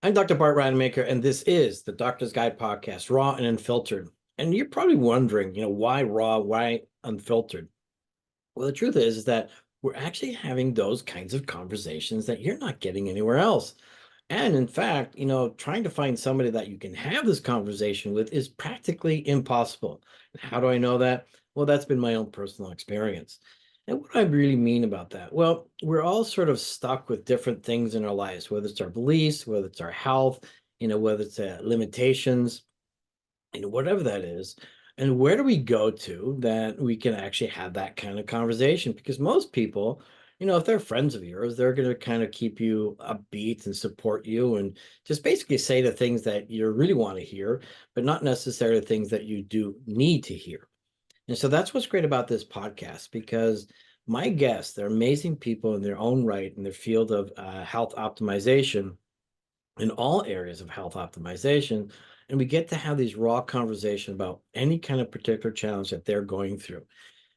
I'm Dr. Bart Rademaker, and this is the Doctor's Guide podcast, raw and unfiltered. And you're probably wondering, why raw, why unfiltered? Well, the truth is that we're actually having those kinds of conversations that you're not getting anywhere else. And in fact, trying to find somebody that you can have this conversation with is practically impossible. And how do I know that? Well, that's been my own personal experience. And what do I really mean about that? Well, we're all sort of stuck with different things in our lives, whether it's our beliefs, whether it's our health, whether it's limitations, whatever that is. And where do we go to that we can actually have that kind of conversation? Because most people, if they're friends of yours, they're going to kind of keep you upbeat and support you and just basically say the things that you really want to hear, but not necessarily things that you do need to hear. And so that's what's great about this podcast, because my guests, they're amazing people in their own right in their field of health optimization, in all areas of health optimization. And we get to have these raw conversations about any kind of particular challenge that they're going through.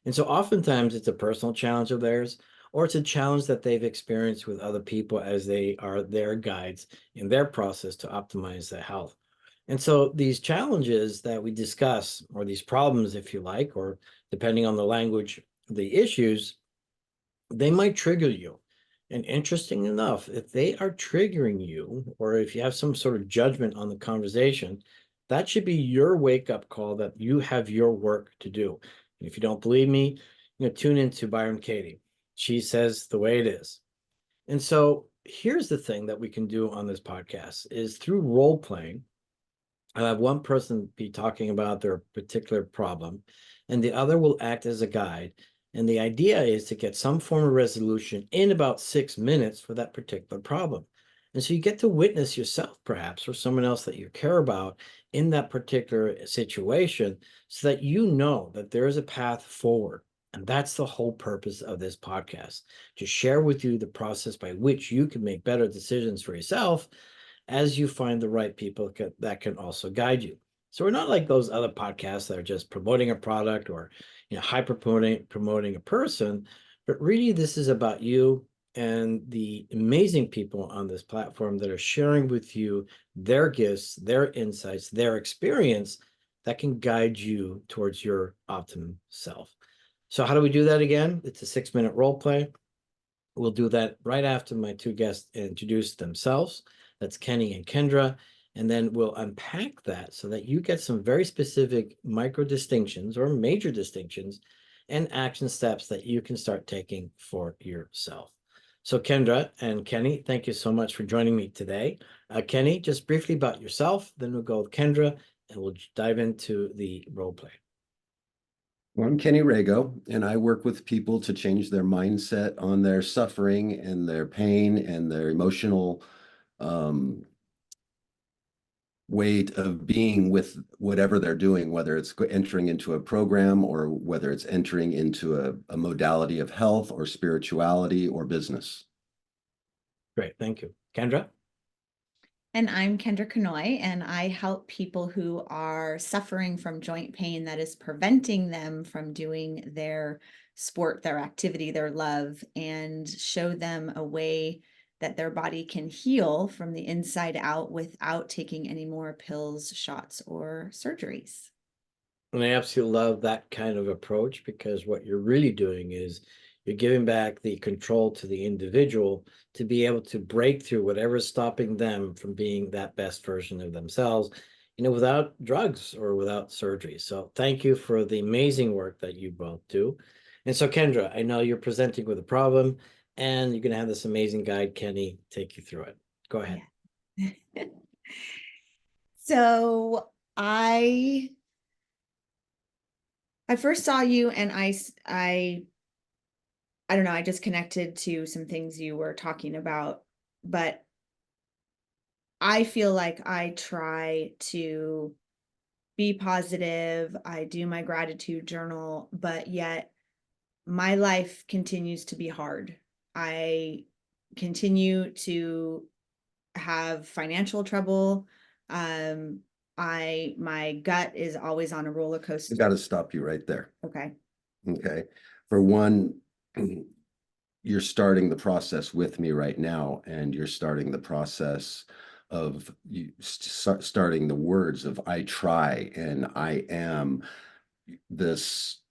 And so oftentimes it's a personal challenge of theirs, or it's a challenge that they've experienced with other people as they are their guides in their process to optimize their health. And so these challenges that we discuss, or these problems, if you like, or depending on the language, the issues, they might trigger you. And interesting enough, if they are triggering you, or if you have some sort of judgment on the conversation, that should be your wake-up call that you have your work to do. And if you don't believe me, tune into Byron Katie. She says the way it is. And so here's the thing that we can do on this podcast is through role playing. I'll have one person be talking about their particular problem, and the other will act as a guide. And the idea is to get some form of resolution in about 6 minutes for that particular problem. And so you get to witness yourself, perhaps, or someone else that you care about in that particular situation, so that you know that there is a path forward. And that's the whole purpose of this podcast, to share with you the process by which you can make better decisions for yourself as you find the right people that can also guide you. So we're not like those other podcasts that are just promoting a product or hyper promoting a person, but really this is about you and the amazing people on this platform that are sharing with you their gifts, their insights, their experience that can guide you towards your optimum self. So how do we do that again? It's a 6-minute role play. We'll do that right after my two guests introduce themselves. That's Kenny and Kendra. And then we'll unpack that so that you get some very specific micro distinctions or major distinctions and action steps that you can start taking for yourself. So Kendra and Kenny, thank you so much for joining me today. Kenny, just briefly about yourself, then we'll go with Kendra and we'll dive into the role play. Well, I'm Kenny Rego, and I work with people to change their mindset on their suffering and their pain and their emotional weight of being with whatever they're doing, whether it's entering into a program or whether it's entering into a modality of health or spirituality or business. Great, thank you. Kendra? And I'm Kendra Cannoy, and I help people who are suffering from joint pain that is preventing them from doing their sport, their activity, their love, and show them a way that their body can heal from the inside out without taking any more pills, shots, or surgeries. And I absolutely love that kind of approach, because what you're really doing is you're giving back the control to the individual to be able to break through whatever's stopping them from being that best version of themselves, without drugs or without surgery. So thank you for the amazing work that you both do. And so Kendra, I know you're presenting with a problem and you're going to have this amazing guide, Kenny, take you through it. Go ahead. Yeah. So I first saw you and I don't know, I just connected to some things you were talking about, but I feel like I try to be positive. I do my gratitude journal, but yet my life continues to be hard. I continue to have financial trouble. My gut is always on a roller coaster. I got to stop you right there. Okay. Okay. For one, you're starting the process with me right now, and you're starting the process of you starting the words of I try and I am this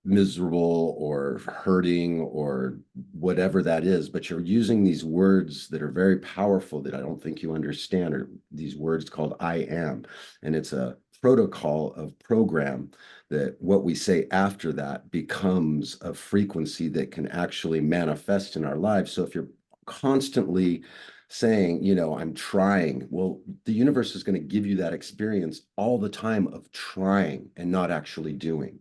miserable or hurting or whatever that is, but you're using these words that are very powerful that I don't think you understand, or these words called I am. And it's a protocol of program that what we say after that becomes a frequency that can actually manifest in our lives. So if you're constantly saying, you know, I'm trying, well, the universe is going to give you that experience all the time of trying and not actually doing.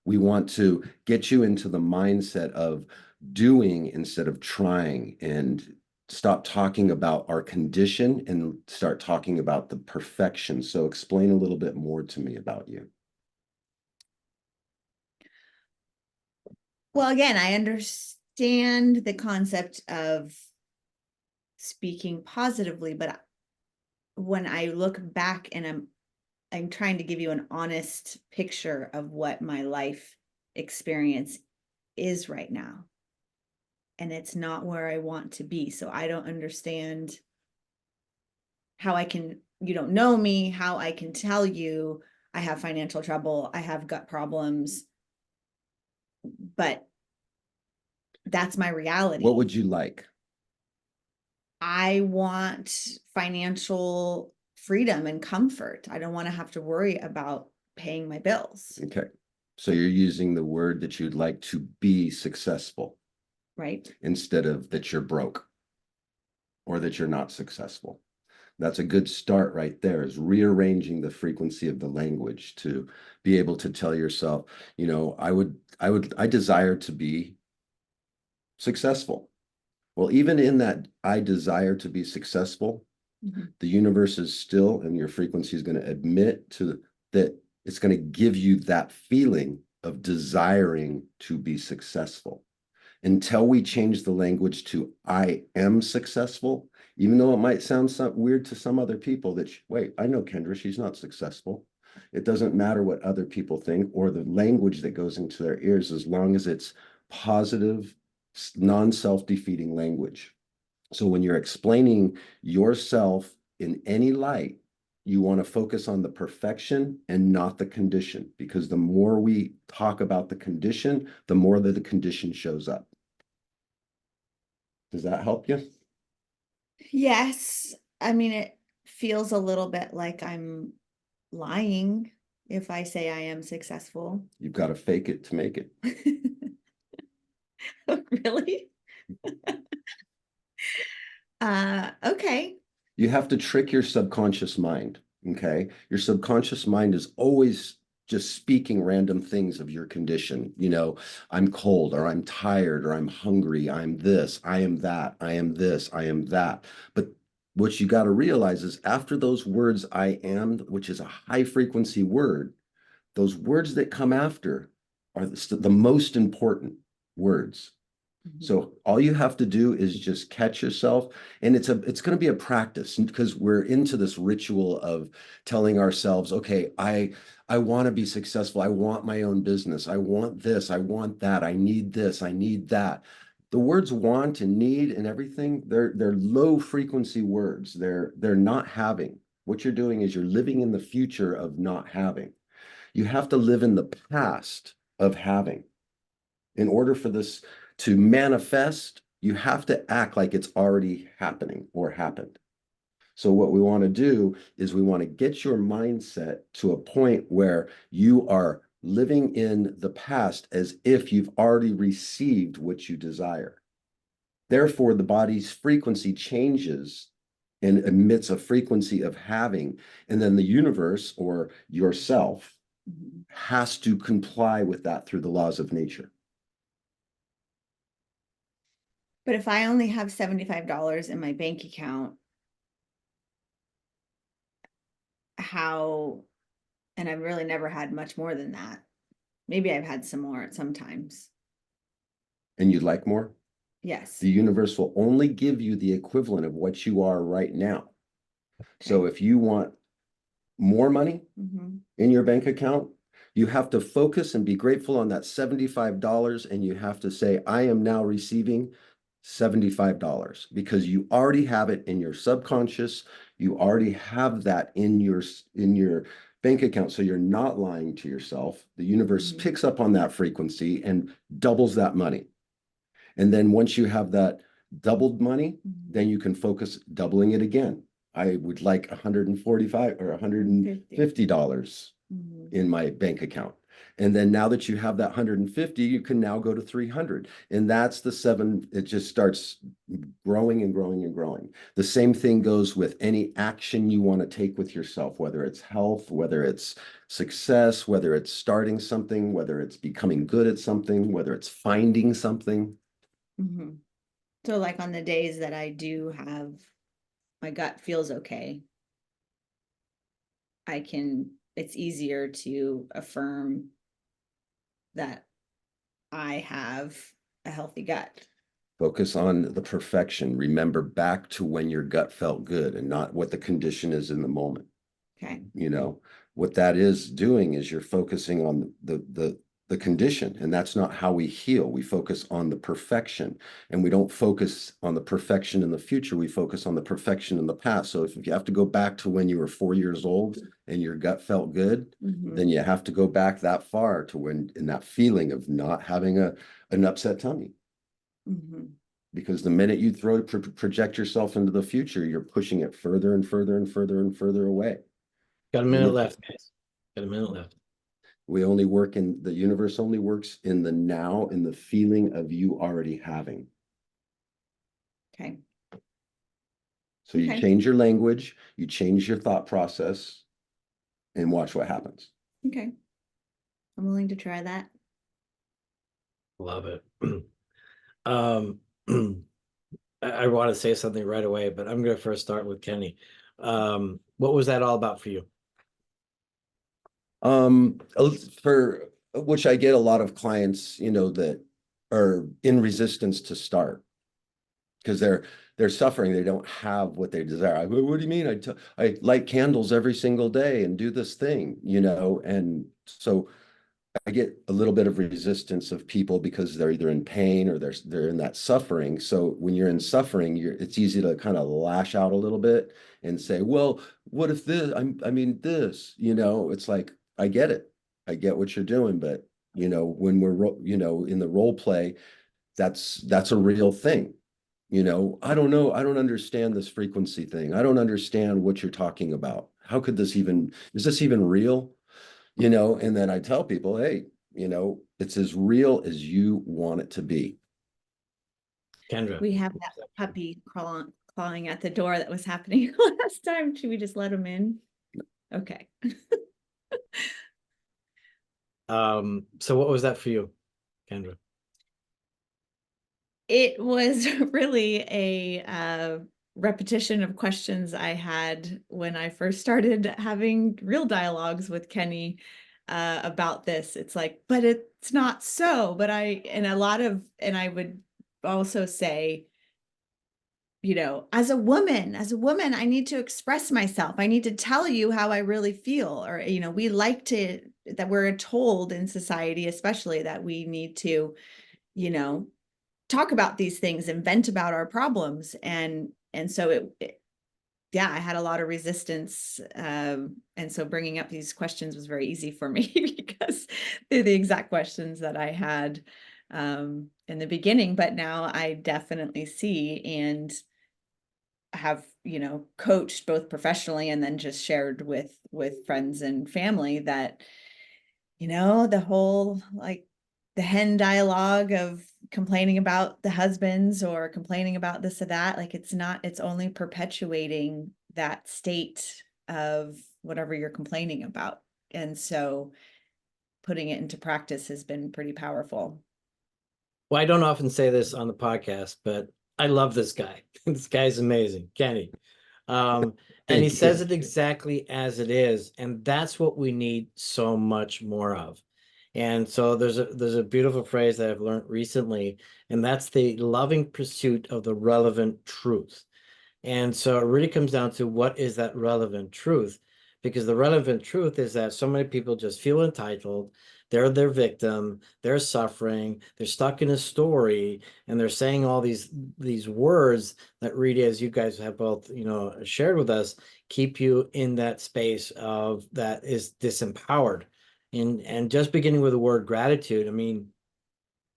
We want to get you into the mindset of doing instead of trying, and stop talking about our condition and start talking about the perfection. So explain a little bit more to me about you. Well, again, I understand the concept of speaking positively, but when I look back and I'm trying to give you an honest picture of what my life experience is right now. And it's not where I want to be. So I don't understand how I can, you don't know me, how I can tell you I have financial trouble, I have gut problems, but that's my reality. What would you like? I want financial freedom and comfort. I don't want to have to worry about paying my bills. Okay. So you're using the word that you'd like to be successful, right? Instead of that you're broke or that you're not successful. That's a good start right there, is rearranging the frequency of the language to be able to tell yourself, you know, I desire to be successful. Well, even in that I desire to be successful, the universe is still, and your frequency is going to admit to that, it's going to give you that feeling of desiring to be successful. Until we change the language to I am successful, even though it might sound weird to some other people that, wait, I know Kendra, she's not successful. It doesn't matter what other people think or the language that goes into their ears, as long as it's positive, non-self-defeating language. So when you're explaining yourself in any light, you want to focus on the perfection and not the condition, because the more we talk about the condition, the more that the condition shows up. Does that help you? Yes. I mean, it feels a little bit like I'm lying if I say I am successful. You've got to fake it to make it. Really? Okay. You have to trick your subconscious mind. Okay. Your subconscious mind is always just speaking random things of your condition. You know, I'm cold, or I'm tired, or I'm hungry, I'm this, I am that, I am this, I am that. But what you got to realize is after those words, I am, which is a high frequency word, those words that come after are the most important words. So all you have to do is just catch yourself, and it's going to be a practice, because we're into this ritual of telling ourselves, okay, I want to be successful. I want my own business. I want this. I want that. I need this. I need that. The words want and need and everything, they're low frequency words. They're not having. What you're doing is you're living in the future of not having. You have to live in the past of having. In order for this to manifest, you have to act like it's already happening or happened. So what we want to do is we want to get your mindset to a point where you are living in the past as if you've already received what you desire. Therefore, the body's frequency changes and emits a frequency of having, and then the universe or yourself has to comply with that through the laws of nature. But if I only have $75 in my bank account, how, and I've really never had much more than that. Maybe I've had some more at sometimes. And you'd like more? Yes. The universe will only give you the equivalent of what you are right now. Okay. So if you want more money in your bank account, you have to focus and be grateful on that $75, and you have to say, I am now receiving $75 because you already have it in your subconscious. You already have that in your bank account. So you're not lying to yourself. The universe picks up on that frequency and doubles that money. And then once you have that doubled money, then you can focus doubling it again. I would like $145 or $150 in my bank account. And then now that you have that 150, you can now go to 300. And that's the 7, it just starts growing and growing and growing. The same thing goes with any action you want to take with yourself, whether it's health, whether it's success, whether it's starting something, whether it's becoming good at something, whether it's finding something. So like on the days that I do have, my gut feels okay, it's easier to affirm that I have a healthy gut. Focus on the perfection. Remember back to when your gut felt good and not what the condition is in the moment. Okay. You know, what that is doing is you're focusing on the condition, and that's not how we heal. We focus on the perfection, and we don't focus on the perfection in the future. We focus on the perfection in the past. So if you have to go back to when you were 4 years old and your gut felt good, then you have to go back that far to when, in that feeling of not having an upset tummy. Because the minute you project yourself into the future, you're pushing it further and further and further and further away. Got a minute left, guys. Got a minute left. We only work in the universe, only works in the now, in the feeling of you already having. Okay. So you change your language, you change your thought process, and watch what happens. Okay. I'm willing to try that. Love it. I want to say something right away, but I'm going to first start with Kenny. What was that all about for you? For which I get a lot of clients, you know, that are in resistance to start because they're suffering. They don't have what they desire. What do you mean? I light candles every single day and do this thing, you know, and so I get a little bit of resistance of people because they're either in pain or they're in that suffering. So when you're in suffering, it's easy to kind of lash out a little bit and say, well, what if this, I mean, this, you know, it's like, I get it. I get what you're doing, but you know, when we're, you know, in the role play, that's a real thing. You know, I don't know. I don't understand this frequency thing. I don't understand what you're talking about. How could this even, is this even real? You know, and then I tell people, hey, you know, it's as real as you want it to be. Kendra. We have that puppy clawing at the door that was happening last time. Should we just let him in? Okay. So what was that for you, Kendra? It was really a repetition of questions I had when I first started having real dialogues with Kenny about this. It's like, but it's not so. But I would also say, you know, as a woman, I need to express myself. I need to tell you how I really feel. Or, you know, that we're told in society, especially, that we need to, you know, talk about these things and vent about our problems. And so yeah, I had a lot of resistance. And so bringing up these questions was very easy for me because they're the exact questions that I had in the beginning. But now I definitely see and have, you know, coached both professionally and then just shared with friends and family that, you know, the whole, like, the hen dialogue of complaining about the husbands or complaining about this or that, like, it's only perpetuating that state of whatever you're complaining about. And so putting it into practice has been pretty powerful. Well, I don't often say this on the podcast, but I love this guy. This guy's amazing, Kenny. And he says it exactly as it is. And that's what we need so much more of. And so there's a beautiful phrase that I've learned recently, and that's the loving pursuit of the relevant truth. And so it really comes down to what is that relevant truth? because the relevant truth is that so many people just feel entitled. They're their victim, they're suffering, they're stuck in a story, and they're saying all these words that really, as you guys have both, shared with us, keep you in that space of that is disempowered. And just beginning with the word gratitude, I mean,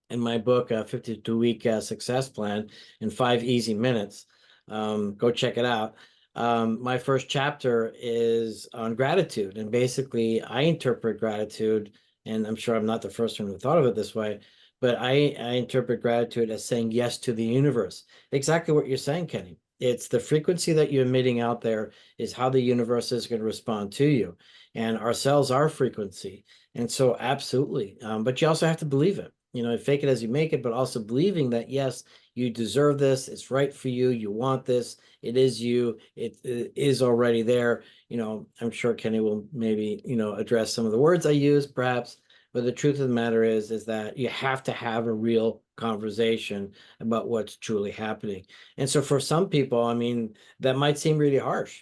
in my book, 52-week success plan in 5 easy minutes. Go check it out. My first chapter is on gratitude. And basically, I interpret gratitude, and I'm sure I'm not the first one who thought of it this way, but I interpret gratitude as saying yes to the universe. Exactly what you're saying, Kenny. It's the frequency that you're emitting out there is how the universe is going to respond to you. And our cells are frequency. And so, absolutely. But you also have to believe it. Fake it as you make it, but also believing that, yes, you deserve this. It's right for you. You want this. It is you. It is already there. I'm sure Kenny will maybe, address some of the words I use, perhaps. But the truth of the matter is that you have to have a real conversation about what's truly happening. And so for some people, I mean, that might seem really harsh,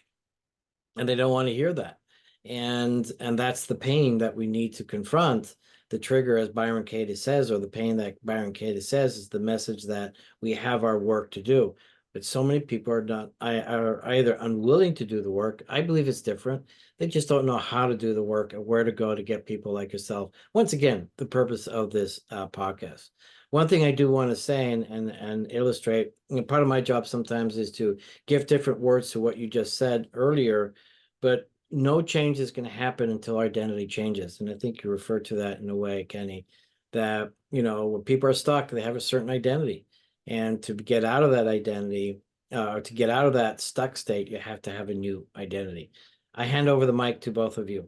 and they don't want to hear that. And that's the pain that we need to confront. The trigger, as Byron Katie says, or the pain that Byron Katie says, is the message that we have our work to do. But so many people are either unwilling to do the work. I believe it's different. They just don't know how to do the work and where to go to get people like yourself. Once again, the purpose of this podcast. One thing I do want to say and illustrate, part of my job sometimes is to give different words to what you just said earlier, but no change is going to happen until our identity changes. And I think you referred to that in a way, Kenny, that, when people are stuck, they have a certain identity. And to get out of that identity, or to get out of that stuck state, you have to have a new identity. I hand over the mic to both of you.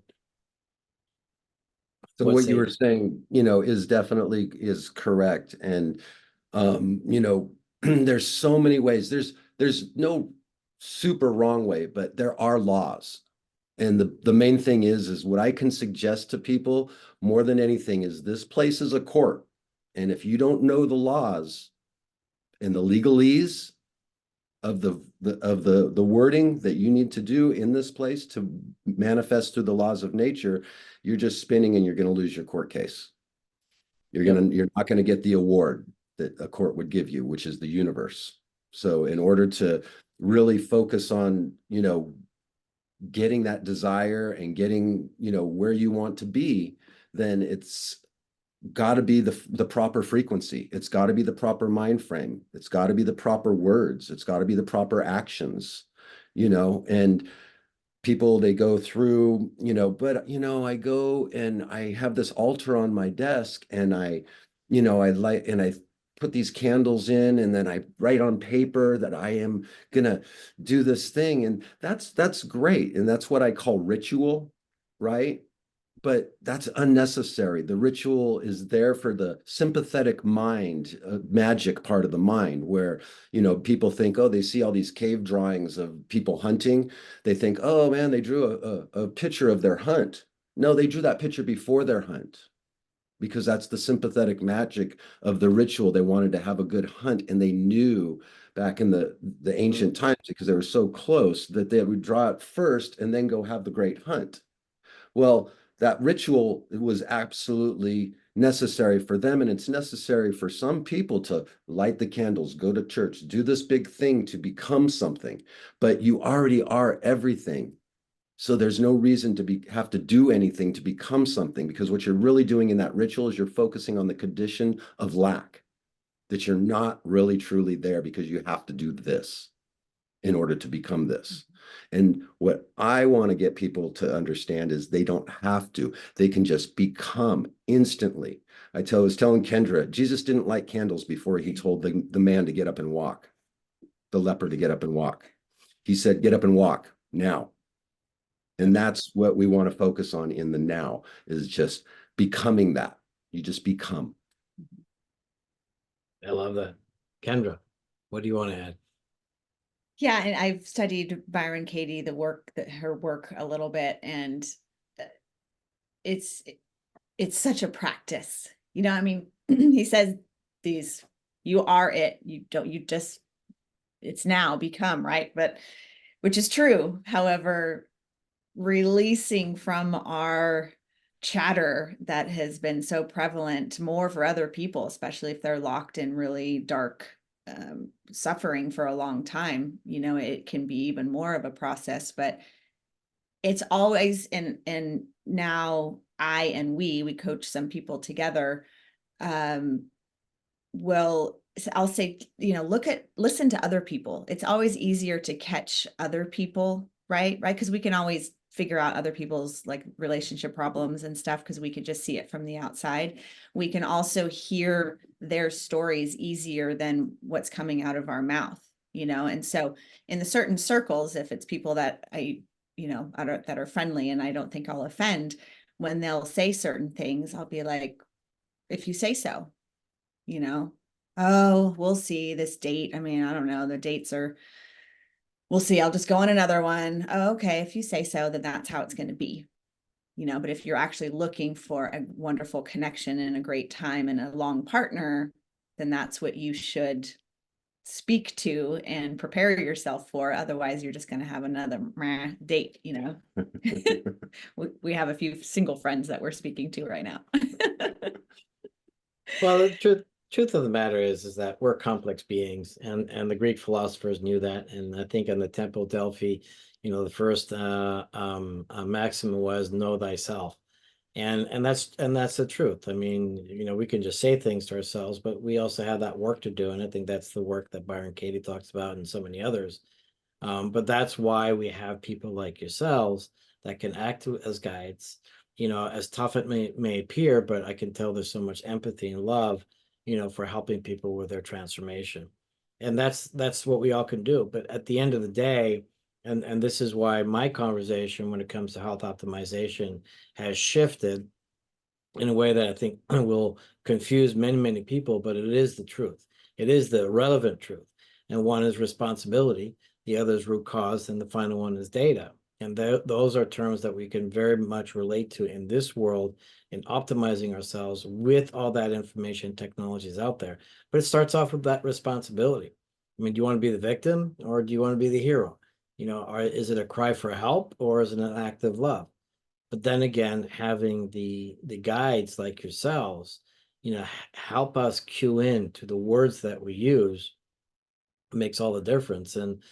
So what you were saying, is definitely is correct. And there's so many ways. There's no super wrong way, but there are laws. And the main thing is what I can suggest to people more than anything is this place is a court. And if you don't know the laws and the legalese of the wording that you need to do in this place to manifest through the laws of nature, you're just spinning and you're going to lose your court case. You're not going to get the award that a court would give you, which is the universe. So in order to really focus on, getting that desire and getting, where you want to be, then it's got to be the proper frequency. It's got to be the proper mind frame. It's got to be the proper words. It's got to be the proper actions, and people, they go through, but, I go and I have this altar on my desk and I light and I put these candles in and then I write on paper that I am gonna do this thing. And that's great. And that's what I call ritual, right? But that's unnecessary. The ritual is there for the sympathetic mind, magic part of the mind, where, people think, oh, they see all these cave drawings of people hunting. They think, oh man, they drew a picture of their hunt. No, they drew that picture before their hunt because that's the sympathetic magic of the ritual. They wanted to have a good hunt, and they knew back in the ancient times, because they were so close, that they would draw it first and then go have the great hunt. Well, that ritual was absolutely necessary for them, and it's necessary for some people to light the candles, go to church, do this big thing to become something. But you already are everything. So there's no reason to have to do anything to become something, because what you're really doing in that ritual is you're focusing on the condition of lack, that you're not really truly there because you have to do this in order to become this. And what I want to get people to understand is they don't have to. They can just become instantly. I was telling Kendra, Jesus didn't light candles before he told the man to get up and walk, the leper to get up and walk. He said, get up and walk now. And that's what we want to focus on in the now, is just becoming that. You just become. I love that. Kendra, what do you want to add? Yeah, and I've studied Byron Katie, her work a little bit, and it's such a practice. I mean, he says you are it. It's now become, right? But which is true. However, releasing from our chatter that has been so prevalent more for other people, especially if they're locked in really dark suffering for a long time. It can be even more of a process, but it's always, and now we coach some people together. I'll say, listen to other people. It's always easier to catch other people, right? Because we can always figure out other people's like relationship problems and stuff because we can just see it from the outside. We can also hear their stories easier than what's coming out of our mouth, and so in the certain circles, if it's people that that are friendly and I don't think I'll offend, when they'll say certain things, I'll be like, if you say so, oh, we'll see this date. I mean, I don't know. The dates are, we'll see. I'll just go on another one. Oh, okay. If you say so, then that's how it's going to be, but if you're actually looking for a wonderful connection and a great time and a long partner, then that's what you should speak to and prepare yourself for. Otherwise, you're just going to have another date, we have a few single friends that we're speaking to right now. Well, the truth of the matter is that we're complex beings, and the Greek philosophers knew that. And I think in the Temple of Delphi, the first maxim was "Know thyself," and that's the truth. I mean, we can just say things to ourselves, but we also have that work to do, and I think that's the work that Byron Katie talks about, and so many others. But that's why we have people like yourselves that can act as guides. As tough it may appear, but I can tell there's so much empathy and love, for helping people with their transformation. And that's what we all can do. But at the end of the day, and this is why my conversation when it comes to health optimization has shifted in a way that I think will confuse many, many people, but it is the truth. It is the relevant truth. And one is responsibility, the other is root cause, and the final one is data. And those are terms that we can very much relate to in this world in optimizing ourselves with all that information technologies out there. But it starts off with that responsibility. I mean, do you want to be the victim or do you want to be the hero? Or is it a cry for help or is it an act of love? But then again, having the guides like yourselves, help us cue in to the words that we use makes all the difference. And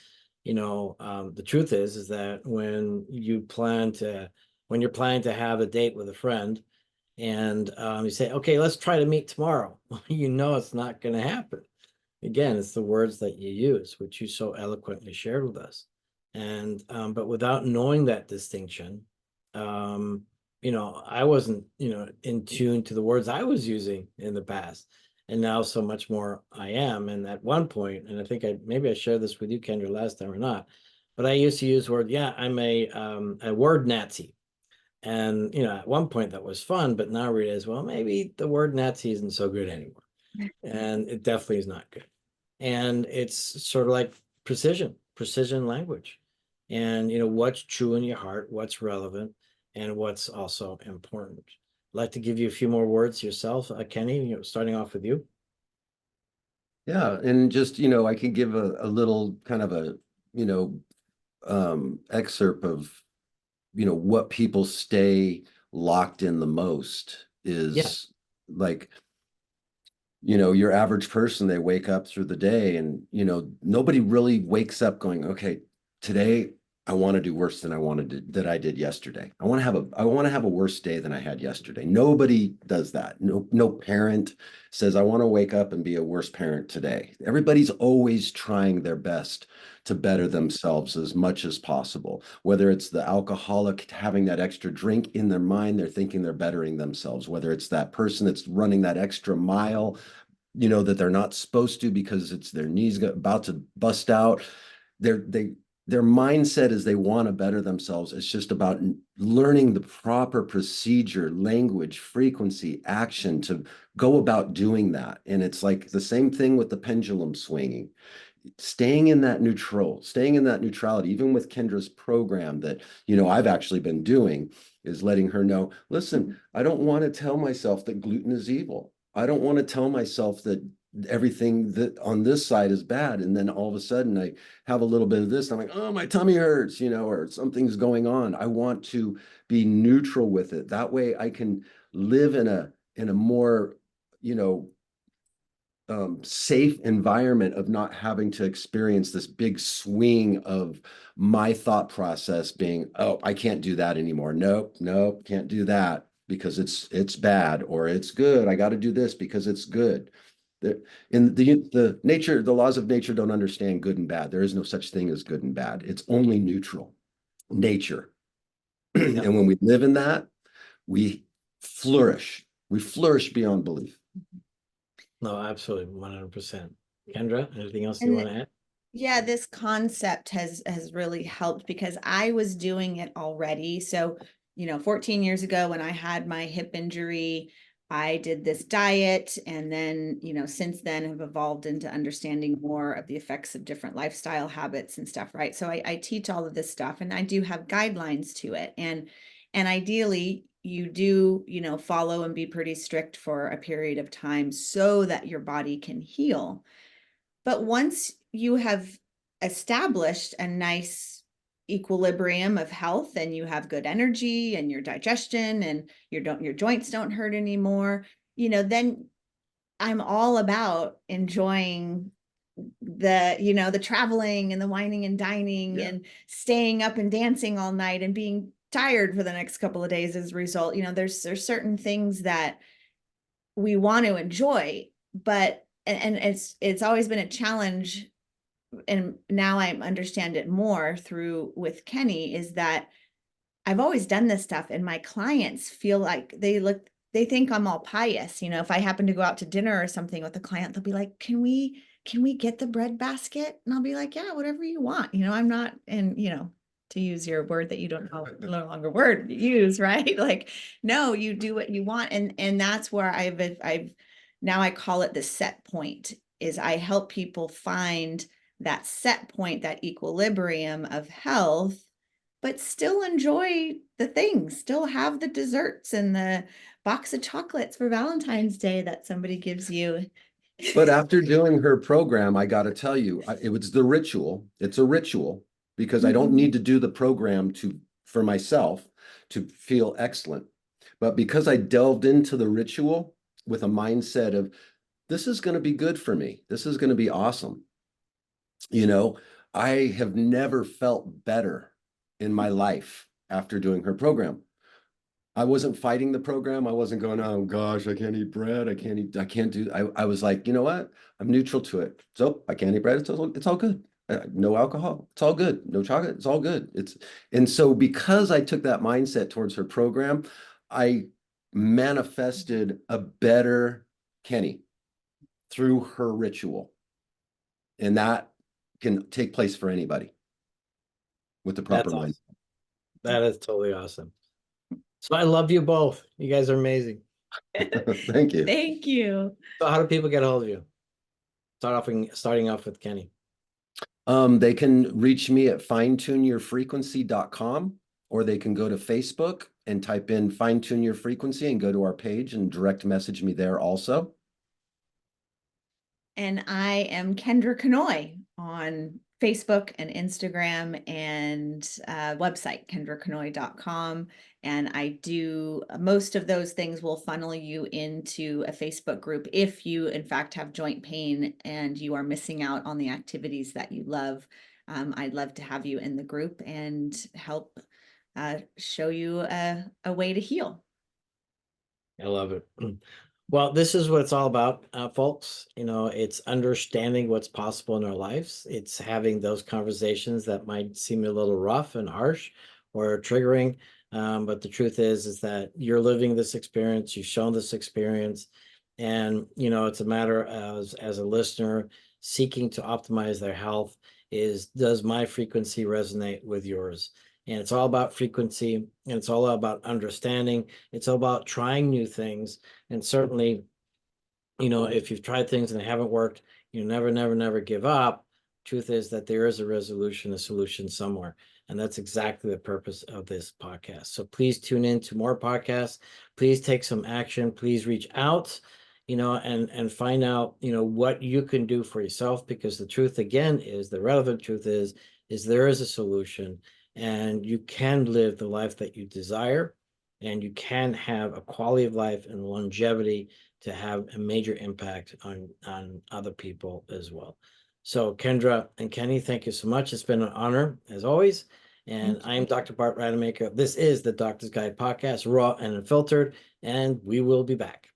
the truth is that when you're planning to have a date with a friend, and you say, okay, let's try to meet tomorrow, it's not going to happen. Again, it's the words that you use, which you so eloquently shared with us. And but without knowing that distinction, I wasn't, in tune to the words I was using in the past. And now so much more I am. And at one point, and I think maybe I shared this with you, Kendra, last time or not, but I used to use the word, yeah, I'm a word Nazi. And at one point that was fun, but now I realize, well, maybe the word Nazi isn't so good anymore. And it definitely is not good. And it's sort of like precision language. And what's true in your heart, what's relevant, and what's also important. I'd like to give you a few more words yourself, Kenny, starting off with you. Yeah, and just, I can give a little kind of a, excerpt of, what people stay locked in the most Yeah. is like, your average person, they wake up through the day and, nobody really wakes up going, okay, today I want to do worse than I did yesterday. I want to have a worse day than I had yesterday. Nobody does that. No parent says, I want to wake up and be a worse parent today. Everybody's always trying their best to better themselves as much as possible. Whether it's the alcoholic having that extra drink in their mind, they're thinking they're bettering themselves. Whether it's that person that's running that extra mile, that they're not supposed to because it's their knees about to bust out. Their mindset is they want to better themselves. It's just about learning the proper procedure, language, frequency, action to go about doing that. And it's like the same thing with the pendulum swinging. Staying in that neutrality, even with Kendra's program that, I've actually been doing, is letting her know, listen, I don't want to tell myself that gluten is evil. I don't want to tell myself that everything that on this side is bad. And then all of a sudden I have a little bit of this. And I'm like, oh, my tummy hurts, or something's going on. I want to be neutral with it. That way I can live in a more, safe environment of not having to experience this big swing of my thought process being, oh, I can't do that anymore. Nope, can't do that because it's bad, or it's good. I got to do this because it's good. In the laws of nature don't understand good and bad. There is no such thing as good and bad. It's only neutral nature. Yep. And when we live in that, we flourish. We flourish beyond belief. No, absolutely, 100%. Kendra, anything else you And want to add? yeah, this concept has really helped because I was doing it already. So, 14 years ago when I had my hip injury, I did this diet, and then, since then have evolved into understanding more of the effects of different lifestyle habits and stuff, right? So I teach all of this stuff, and I do have guidelines to it. And ideally you do, follow and be pretty strict for a period of time so that your body can heal. But once you have established a nice equilibrium of health, and you have good energy and your digestion, and your joints don't hurt anymore, then I'm all about enjoying the traveling and the wining and dining, and staying up and dancing all night and being tired for the next couple of days as a result. There's certain things that we want to enjoy, but and it's always been a challenge, and now I understand it more through with Kenny, is that I've always done this stuff, and my clients feel like they think I'm all pious. If I happen to go out to dinner or something with a client, they'll be like, can we get the bread basket? And I'll be like, yeah, whatever you want. I'm not, and to use your word that you don't know, no longer word to use, right? Like, no, you do what you want. And that's where I've now I call it the set point, is I help people find that set point, that equilibrium of health, but still enjoy the things, still have the desserts and the box of chocolates for Valentine's Day that somebody gives you. But after doing her program, I got to tell you, it was the ritual. It's a ritual because I don't need to do the program for myself to feel excellent. But because I delved into the ritual with a mindset of, this is going to be good for me. This is going to be awesome. I have never felt better in my life after doing her program. I wasn't fighting the program. I wasn't going, oh gosh, I can't eat bread. I can't do. I was like, you know what? I'm neutral to it. So I can't eat bread. It's all good. No alcohol. It's all good. No chocolate. It's all good. And so because I took that mindset towards her program, I manifested a better Kenny through her ritual. And that can take place for anybody with the proper That's awesome. mind. That is totally awesome. So I love you both. You guys are amazing. Thank you. Thank you. So how do people get a hold of you? Starting off with Kenny. They can reach me at finetuneyourfrequency.com, or they can go to Facebook and type in Fine Tune Your Frequency and go to our page and direct message me there also. And I am Kendra Cannoy on Facebook and Instagram, and website, kendracannoy.com. And I do most of those things will funnel you into a Facebook group if you, in fact, have joint pain and you are missing out on the activities that you love. I'd love to have you in the group and help show you a way to heal. I love it. Well, this is what it's all about, folks. It's understanding what's possible in our lives. It's having those conversations that might seem a little rough and harsh or triggering. But the truth is that you're living this experience. You've shown this experience. And, it's a matter as a listener seeking to optimize their health does my frequency resonate with yours? And it's all about frequency, and it's all about understanding. It's all about trying new things. And certainly, if you've tried things and they haven't worked, never give up. Truth is that there is a resolution, a solution somewhere. And that's exactly the purpose of this podcast. So please tune in to more podcasts. Please take some action. Please reach out. and find out, what you can do for yourself, because the truth again is, the relevant truth is there is a solution, and you can live the life that you desire, and you can have a quality of life and longevity to have a major impact on other people as well. So Kendra and Kenny, thank you so much. It's been an honor as always. And Thank I am you. Dr. Bart Rademaker. This is the Doctor's Guide Podcast, raw and unfiltered, and we will be back.